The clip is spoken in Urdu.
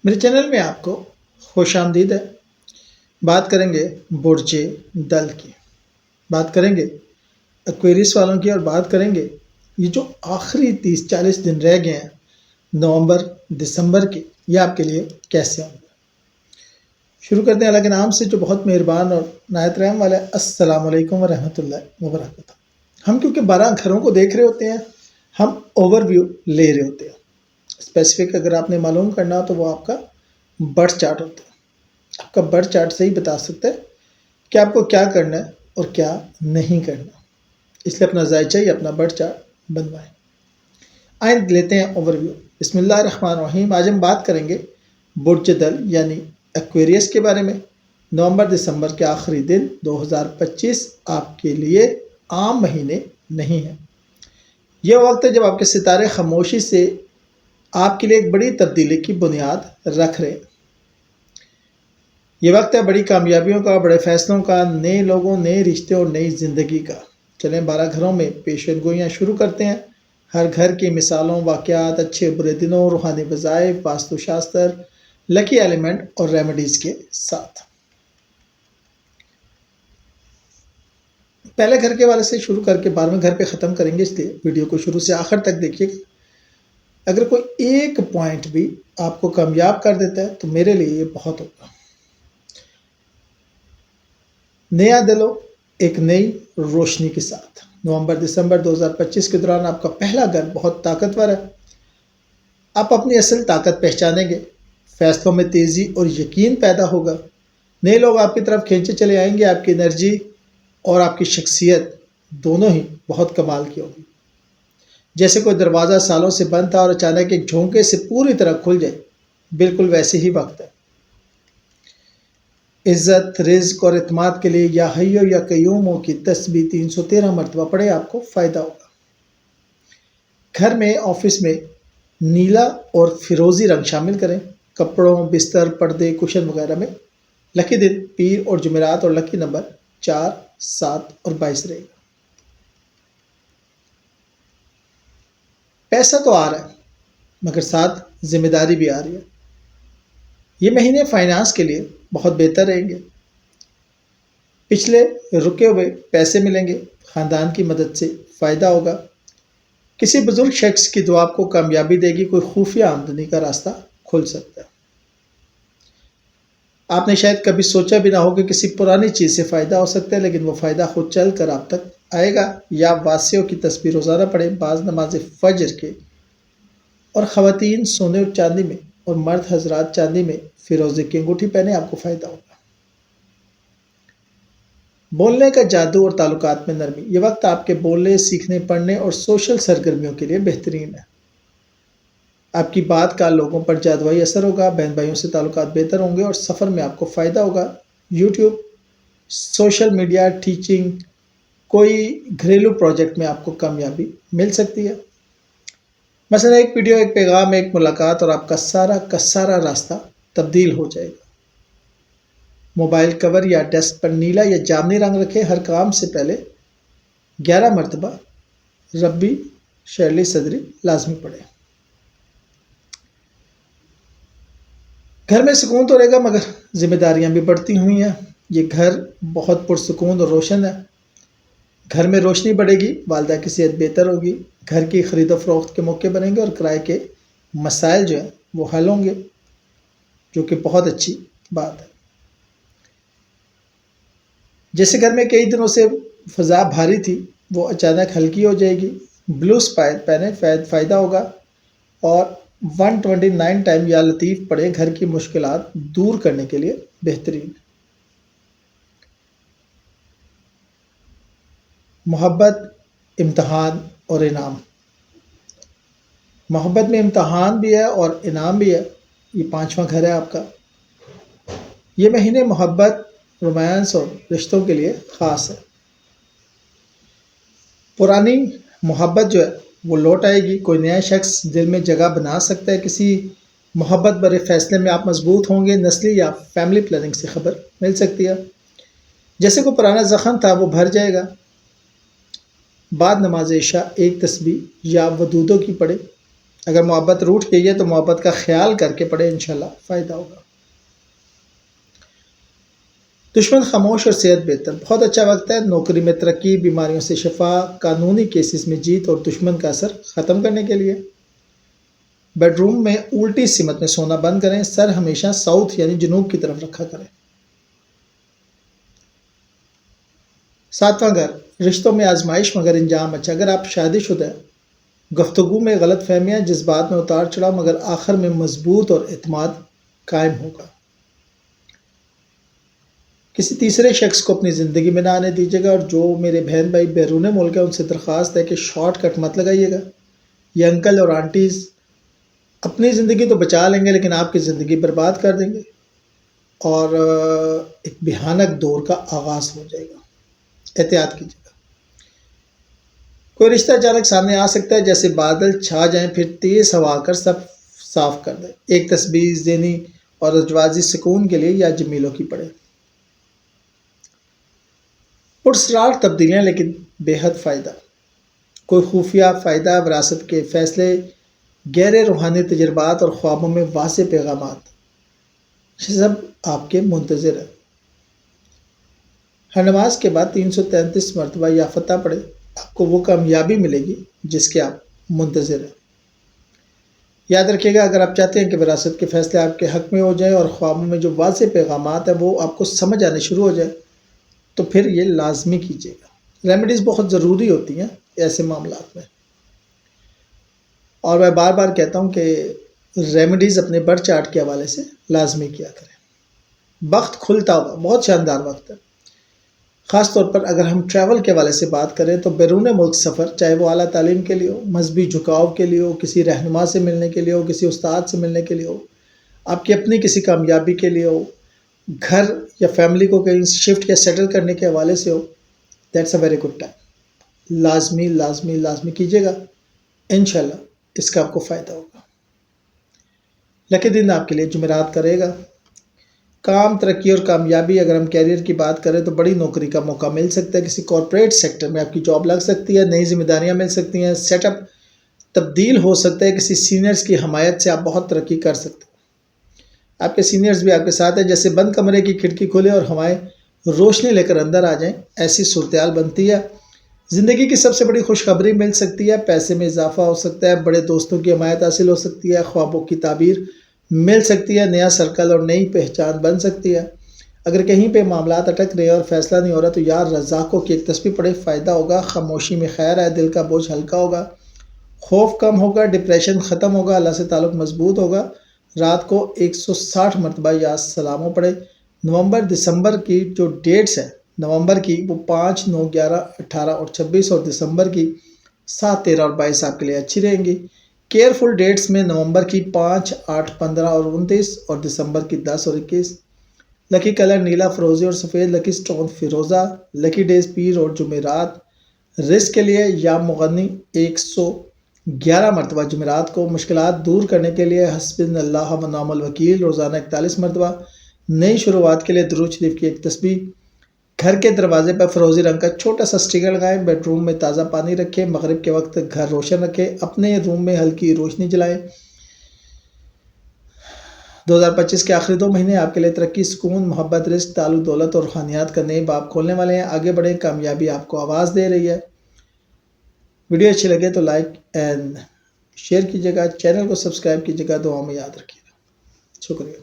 میرے چینل میں آپ کو خوش آمدید ہے۔ بات کریں گے برج دل کی، بات کریں گے ایکویریس والوں کی، اور بات کریں گے یہ جو آخری 30-40 دن رہ گئے ہیں نومبر دسمبر کے، یہ آپ کے لیے کیسے ہوں گے۔ شروع کرتے ہیں اللہ کے نام سے جو بہت مہربان اور نہایت رحم والا ہے۔ السلام علیکم ورحمۃ اللہ وبرکاتہ۔ ہم کیونکہ 12 گھروں کو دیکھ رہے ہوتے ہیں، ہم اوور ویو لے رہے ہوتے ہیں۔ اسپیسیفک اگر آپ نے معلوم کرنا ہو تو وہ آپ کا برتھ چارٹ ہوتا ہے۔ آپ کا برتھ چارٹ سے ہی بتا سکتے ہیں کہ آپ کو کیا کرنا ہے اور کیا نہیں کرنا، اس لیے اپنا ذائچہ ہی اپنا برتھ چارٹ بنوائیں۔ آئیں لیتے ہیں اوور ویو۔ بسم اللہ الرحمن الرحیم۔ آج ہم بات کریں گے برج دل یعنی ایکویریس کے بارے میں۔ نومبر دسمبر کے آخری دن 2025 آپ کے لیے عام مہینے نہیں ہیں۔ یہ وقت ہے جب آپ کے ستارے خاموشی سے آپ کے لیے ایک بڑی تبدیلی کی بنیاد رکھ رہے ہیں۔ یہ وقت ہے بڑی کامیابیوں کا، بڑے فیصلوں کا، نئے لوگوں، نئے رشتے اور نئی زندگی کا۔ چلیں 12 گھروں میں پیشن گوئیاں شروع کرتے ہیں۔ ہر گھر کی مثالوں، واقعات، اچھے برے دنوں، روحانی وظائف، واستو شاستر، لکی ایلیمنٹ اور ریمیڈیز کے ساتھ۔ پہلے گھر کے والے سے شروع کر کے 12ویں گھر پہ ختم کریں گے، اس لیے ویڈیو کو شروع سے آخر تک دیکھیے گا۔ اگر کوئی ایک پوائنٹ بھی آپ کو کامیاب کر دیتا ہے تو میرے لیے یہ بہت ہوگا۔ نیا دلو ایک نئی روشنی کے ساتھ۔ نومبر دسمبر 2025 کے دوران آپ کا پہلا گھر بہت طاقتور ہے۔ آپ اپنی اصل طاقت پہچانیں گے، فیصلوں میں تیزی اور یقین پیدا ہوگا۔ نئے لوگ آپ کی طرف کھینچے چلے آئیں گے، آپ کی انرجی اور آپ کی شخصیت دونوں ہی بہت کمال کی ہوگی۔ جیسے کوئی دروازہ سالوں سے بند تھا اور اچانک ایک جھونکے سے پوری طرح کھل جائے، بالکل ویسے ہی وقت ہے۔ عزت، رزق اور اعتماد کے لیے یا حیو یا قیوموں کی تسبیح 313 مرتبہ پڑھے، آپ کو فائدہ ہوگا۔ گھر میں، آفس میں نیلا اور فیروزی رنگ شامل کریں، کپڑوں، بستر، پردے، کشن وغیرہ میں۔ لکی دن پیر اور جمعرات اور لکی نمبر 4، 7 اور 22 رہے گا۔ پیسہ تو آ رہا ہے مگر ساتھ ذمہ داری بھی آ رہی ہے۔ یہ مہینے فائنانس کے لیے بہت بہتر رہیں گے۔ پچھلے رکے ہوئے پیسے ملیں گے، خاندان کی مدد سے فائدہ ہوگا۔ کسی بزرگ شخص کی دعا آپ کو کامیابی دے گی، کوئی خفیہ آمدنی کا راستہ کھل سکتا ہے۔ آپ نے شاید کبھی سوچا بھی نہ ہو کہ کسی پرانی چیز سے فائدہ ہو سکتا ہے، لیکن وہ فائدہ خود چل کر آپ تک آئے گا۔ یا واسعوں کی تسبیح روزانہ پڑھیں، بعض نماز فجر کے، اور خواتین سونے اور چاندی میں اور مرد حضرات چاندی میں فیروزے کی انگوٹھی پہنے، آپ کو فائدہ ہوگا۔ بولنے کا جادو اور تعلقات میں نرمی۔ یہ وقت آپ کے بولنے، سیکھنے، پڑھنے اور سوشل سرگرمیوں کے لیے بہترین ہے۔ آپ کی بات کا لوگوں پر جادوئی اثر ہوگا، بہن بھائیوں سے تعلقات بہتر ہوں گے اور سفر میں آپ کو فائدہ ہوگا۔ یوٹیوب، سوشل میڈیا، ٹیچنگ، کوئی گھریلو پروجیکٹ میں آپ کو کامیابی مل سکتی ہے۔ مثلا ایک ویڈیو، ایک پیغام، ایک ملاقات اور آپ کا سارا راستہ تبدیل ہو جائے گا۔ موبائل کور یا ڈیسک پر نیلا یا جامنی رنگ رکھیں۔ ہر کام سے پہلے 11 مرتبہ ربی شرلی صدری لازمی پڑھیں۔ گھر میں سکون تو رہے گا مگر ذمہ داریاں بھی بڑھتی ہوئی ہیں۔ یہ گھر بہت پرسکون اور روشن ہے۔ گھر میں روشنی بڑھے گی، والدہ کی صحت بہتر ہوگی، گھر کی خرید و فروخت کے موقع بنیں گے اور کرائے کے مسائل جو ہیں وہ حل ہوں گے، جو کہ بہت اچھی بات ہے۔ جیسے گھر میں کئی دنوں سے فضا بھاری تھی، وہ اچانک ہلکی ہو جائے گی۔ بلو اسپائر پہنے، فائدہ ہوگا۔ اور 129 ٹائم یا لطیف پڑھیں، گھر کی مشکلات دور کرنے کے لیے بہترین۔ محبت، امتحان اور انعام۔ محبت میں امتحان بھی ہے اور انعام بھی ہے۔ یہ 5واں گھر ہے آپ کا۔ یہ مہینے محبت، رومانس اور رشتوں کے لیے خاص ہے۔ پرانی محبت جو ہے وہ لوٹ آئے گی، کوئی نیا شخص دل میں جگہ بنا سکتا ہے۔ کسی محبت برے فیصلے میں آپ مضبوط ہوں گے۔ نسلی یا فیملی پلاننگ سے خبر مل سکتی ہے۔ جیسے کوئی پرانا زخم تھا وہ بھر جائے گا۔ بعد نماز عشاء ایک تسبیح یا ودودوں کی پڑھیں۔ اگر محبت روٹ گئی ہے تو محبت کا خیال کر کے پڑھے، انشاءاللہ فائدہ ہوگا۔ دشمن خاموش اور صحت بہتر، بہت اچھا وقت ہے نوکری میں ترقی، بیماریوں سے شفا، قانونی کیسز میں جیت اور دشمن کا اثر ختم کرنے کے لیے۔ بیڈ روم میں الٹی سمت میں سونا بند کریں، سر ہمیشہ ساؤتھ یعنی جنوب کی طرف رکھا کریں۔ ساتواں گھر، رشتوں میں آزمائش مگر انجام اچھا، اگر آپ شادی شدہ ہیں، گفتگو میں غلط فہمیاں، جذبات میں اتار چڑھاؤ، مگر آخر میں مضبوط اور اعتماد قائم ہوگا۔ کسی تیسرے شخص کو اپنی زندگی میں نہ آنے دیجیے گا، اور جو میرے بہن بھائی بیرون ملک ہیں ان سے درخواست ہے کہ شارٹ کٹ مت لگائیے گا۔ یہ انکل اور آنٹیز اپنی زندگی تو بچا لیں گے لیکن آپ کی زندگی برباد کر دیں گے، اور ایک بھیانک دور کا آغاز ہو جائے گا، احتیاط کیجیے گا۔ کوئی رشتہ اچانک سامنے آ سکتا ہے، جیسے بادل چھا جائیں پھر تیز ہوا کر سب صاف کر دے۔ ایک تسبیح ذہنی اور ازواجی سکون کے لیے یا جمیلوں کی پڑھے۔ پرسرار تبدیلیاں لیکن بے حد فائدہ، کوئی خفیہ فائدہ، وراثت کے فیصلے، گہرے روحانی تجربات اور خوابوں میں واضح پیغامات، یہ سب آپ کے منتظر ہیں۔ ہر نماز کے بعد 333 مرتبہ یا فتح پڑھے، آپ کو وہ کامیابی ملے گی جس کے آپ منتظر ہیں۔ یاد رکھیے گا، اگر آپ چاہتے ہیں کہ وراثت کے فیصلے آپ کے حق میں ہو جائیں اور خوابوں میں جو واضح پیغامات ہیں وہ آپ کو سمجھ آنے شروع ہو جائے، تو پھر یہ لازمی کیجیے گا۔ ریمیڈیز بہت ضروری ہوتی ہیں ایسے معاملات میں، اور میں بار بار کہتا ہوں کہ ریمیڈیز اپنے برتھ چارٹ کے حوالے سے لازمی کیا کریں۔ وقت کھلتا ہوا، بہت شاندار وقت ہے، خاص طور پر اگر ہم ٹریول کے حوالے سے بات کریں تو بیرون ملک سفر، چاہے وہ اعلیٰ تعلیم کے لیے ہو، مذہبی جھکاؤ کے لیے ہو، کسی رہنما سے ملنے کے لیے ہو، کسی استاد سے ملنے کے لیے ہو، آپ کی اپنی کسی کامیابی کے لیے ہو، گھر یا فیملی کو کہیں شفٹ یا سیٹل کرنے کے حوالے سے ہو، that's a very good time. لازمی لازمی لازمی کیجیے گا، انشاءاللہ اس کا آپ کو فائدہ ہوگا۔ لکی دن آپ کے لیے جمعرات کرے گا۔ کام، ترقی اور کامیابی، اگر ہم کیریئر کی بات کریں تو بڑی نوکری کا موقع مل سکتا ہے، کسی کارپوریٹ سیکٹر میں آپ کی جاب لگ سکتی ہے، نئی ذمہ داریاں مل سکتی ہیں، سیٹ اپ تبدیل ہو سکتا ہے، کسی سینئرز کی حمایت سے آپ بہت ترقی کر سکتے ہیں۔ آپ کے سینئرز بھی آپ کے ساتھ ہیں، جیسے بند کمرے کی کھڑکی کھولے اور ہوائیں روشنی لے کر اندر آ جائیں، ایسی صورتحال بنتی ہے۔ زندگی کی سب سے بڑی خوشخبری مل سکتی ہے، پیسے میں اضافہ ہو سکتا ہے، بڑے دوستوں کی حمایت حاصل ہو سکتی ہے، خوابوں کی تعبیر مل سکتی ہے، نیا سرکل اور نئی پہچان بن سکتی ہے۔ اگر کہیں پہ معاملات اٹک رہے ہیں اور فیصلہ نہیں ہو رہا تو یار رزاقوں کی ایک تسبیح پڑھے، فائدہ ہوگا۔ خاموشی میں خیر ہے، دل کا بوجھ ہلکا ہوگا، خوف کم ہوگا، ڈپریشن ختم ہوگا، اللہ سے تعلق مضبوط ہوگا۔ رات کو 160 مرتبہ یا سلاموں پڑھے۔ نومبر دسمبر کی جو ڈیٹس ہیں نومبر کی، وہ 5، 9، 11، 18 اور 26، اور دسمبر کی 7، 13 اور 22 آپ کے لیے اچھی رہیں گی۔ کیئرفل ڈیٹس میں نومبر کی 5، 8، 15 اور 29، اور دسمبر کی 10 اور 21۔ لکی کلر نیلا، فروزی اور سفید، لکی سٹون فیروزہ، لکی ڈیز پیر اور جمعرات۔ رزق کے لیے یا مغنی 111 مرتبہ جمعرات کو، مشکلات دور کرنے کے لیے حسبنا اللہ و نعم الوکیل روزانہ 41 مرتبہ، نئی شروعات کے لیے درود شریف کی ایک تسبیح۔ گھر کے دروازے پر فروزی رنگ کا چھوٹا سا اسٹیکر لگائیں، بیڈ روم میں تازہ پانی رکھیں، مغرب کے وقت گھر روشن رکھیں، اپنے روم میں ہلکی روشنی جلائیں۔ 2025 کے آخری 2 مہینے آپ کے لیے ترقی، سکون، محبت، رزق، تعلق، دولت اور روحانیات کا نئے باب کھولنے والے ہیں۔ آگے بڑھیں، کامیابی آپ کو آواز دے رہی ہے۔ ویڈیو اچھی لگے تو لائک اینڈ شیئر کیجیے گا، چینل کو سبسکرائب کیجیے گا، دعاؤں میں یاد رکھیے گا۔ شکریہ۔